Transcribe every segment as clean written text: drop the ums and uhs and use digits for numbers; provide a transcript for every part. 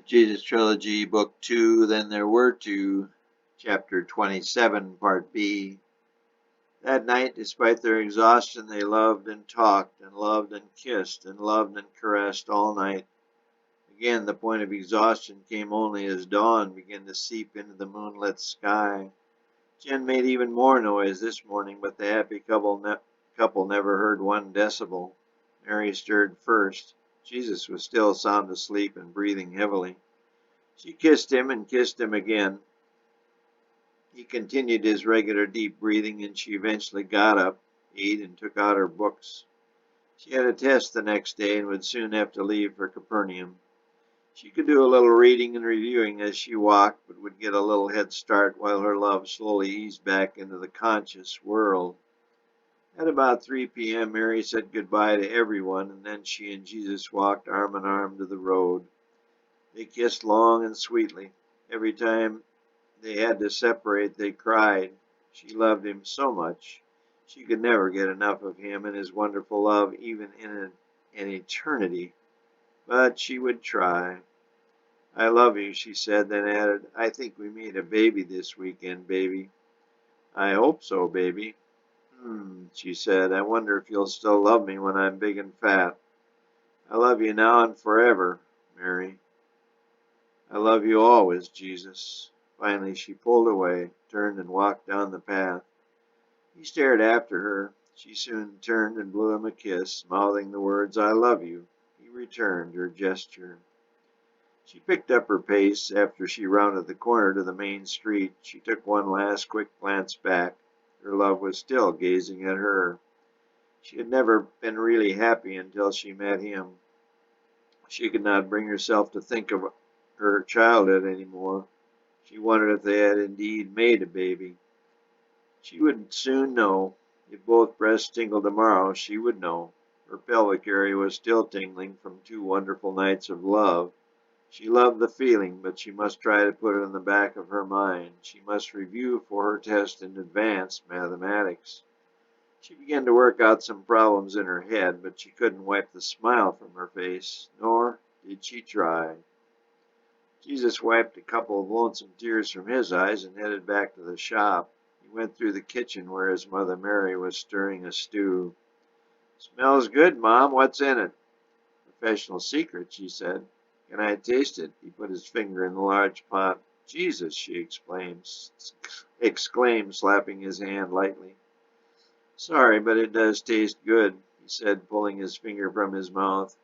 Jesus Trilogy, Book 2, Then There Were Two, Chapter 27, Part B. That night, despite their exhaustion, they loved and talked, and loved and kissed, and loved and caressed all night. Again, the point of exhaustion came only as dawn began to seep into the moonlit sky. Jen made even more noise this morning, but the happy couple never heard 1 decibel. Mary stirred first. Jesus was still sound asleep and breathing heavily. She kissed him and kissed him again. He continued his regular deep breathing, and she eventually got up, ate, and took out her books. She had a test the next day and would soon have to leave for Capernaum. She could do a little reading and reviewing as she walked, but would get a little head start while her love slowly eased back into the conscious world. At about 3 p.m., Mary said goodbye to everyone, and then she and Jesus walked arm in arm to the road. They kissed long and sweetly. Every time they had to separate, they cried. She loved him so much. She could never get enough of him and his wonderful love, even in an eternity. But she would try. I love you, she said, then added, I think we made a baby this weekend, baby. I hope so, baby. She said, I wonder if you'll still love me when I'm big and fat. I love you now and forever, Mary. I love you always, Jesus. Finally, she pulled away, turned and walked down the path. He stared after her. She soon turned and blew him a kiss, mouthing the words, I love you. He returned her gesture. She picked up her pace after she rounded the corner to the main street. She took one last quick glance back. Her love was still gazing at her. She had never been really happy until she met him. She could not bring herself to think of her childhood anymore. She wondered if they had indeed made a baby. She would soon know. If both breasts tingled tomorrow, she would know. Her pelvic area was still tingling from 2 wonderful nights of love. She loved the feeling, but she must try to put it in the back of her mind. She must review for her test in advanced mathematics. She began to work out some problems in her head, but she couldn't wipe the smile from her face, nor did she try. Jesus wiped a couple of lonesome tears from his eyes and headed back to the shop. He went through the kitchen where his mother Mary was stirring a stew. Smells good, Mom. What's in it? Professional secret, she said. Can I taste it? He put his finger in the large pot. Jesus, she exclaimed, slapping his hand lightly. Sorry, but it does taste good, he said, pulling his finger from his mouth.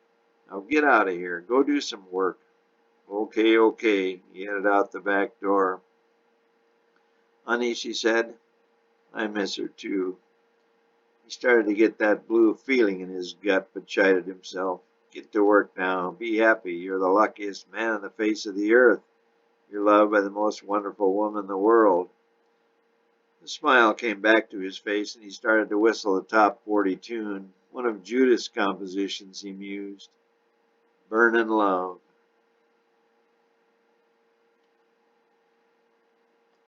Now get out of here. Go do some work. Okay, okay. He headed out the back door. Honey, she said, I miss her too. He started to get that blue feeling in his gut, but chided himself. Get to work now. Be happy. You're the luckiest man on the face of the earth. You're loved by the most wonderful woman in the world. The smile came back to his face, and he started to whistle the top 40 tune. One of Judith's compositions, he mused. Burnin' Love.